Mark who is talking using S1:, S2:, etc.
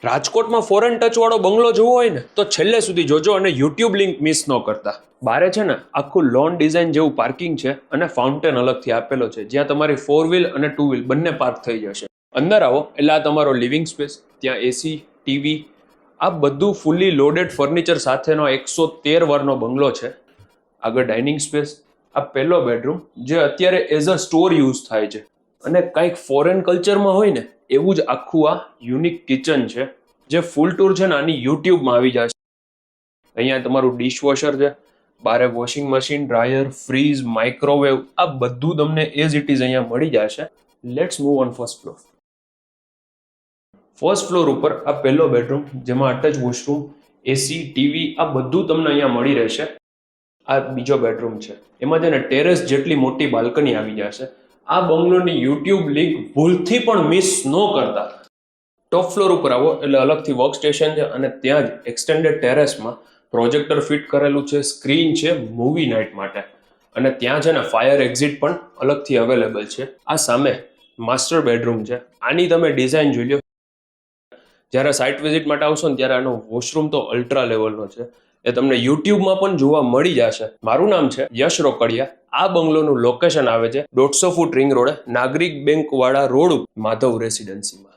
S1: રાજકોટમાં foreign touch વાળો બંગલો જોવો હોય ને તો છેલ્લે સુધી જોજો અને યુટ્યુબ લિંક મિસ ન કરતા. બારે છે ને આખું લોન ડિઝાઇન જેવું પાર્કિંગ છે અને ફાઉન્ટેન અલગથી આપેલો છે જ્યાં તમારી 4 વ્હીલ અને 2 વ્હીલ બંને પાર્ક થઈ જશે. અંદર આવો એટલે આ તમારો લિવિંગ સ્પેસ, ત્યાં એસી, ટીવી, આ બધું ફૂલ્લી લોડેડ ફર્નિચર સાથેનો 113 વારનો બંગલો છે. આગળ ડાઇનિંગ સ્પેસ, આ પહેલો બેડરૂમ જે અત્યારે એઝ અ સ્ટોર યુઝ થાય છે અને કંઈક ફોરેન કલ્ચરમાં હોય ને એવું જ આખું આ યુનિક કિચન છે જે ફૂલ ટૂર છે ને આની યુટ્યુબમાં આવી જશે. અહીંયા તમારું ડિશવોશર છે, બારે washing machine, dryer, fridge, microwave, આ બધું તમને એઝ ઇટ ઇઝ અહીંયા મળી જશે. Let's move on first floor. First floor ઉપર આ પહેલો બેડરૂમ જેમાં અટેચ વોશરૂમ, એસી, ટીવી, આ બધું તમને અહીંયા મળી રહેશે. આ બીજો બેડરૂમ છે, એમાં છે ને ટેરેસ જેટલી મોટી બાલ્કની આવી જશે. આ બંગલોની યુટ્યુબ લિંક ભૂલથી પણ મિસ ન કરતા. ટોપ ફ્લોર ઉપર આવો એટલે અલગથી વર્ક સ્ટેશન છે અને ત્યાં જ એક્સટેન્ડેડ ટેરેસમાં પ્રોજેક્ટર ફિટ કરેલું છે, સ્ક્રીન છે મૂવી નાઇટ માટે, અને ત્યાં છે ને ફાયર એક્ઝિટ પણ અલગથી અવેલેબલ છે. આ સામે માસ્ટર બેડરૂમ છે, આની તમે ડિઝાઇન જોઈ લો. જ્યારે સાઇટ વિઝિટ માટે આવશો ને ત્યારે આનો વોશરૂમ તો અલ્ટ્રા લેવલનો છે, એ તમને યુટ્યુબમાં પણ જોવા મળી જશે. મારું નામ છે યશ રોકડિયા. આ બંગલોનું લોકેશન આવે છે 150 ફૂટ રિંગ રોડ, નાગરિક બેંક વાળા રોડ, માધવ રેસિડેન્સીમાં.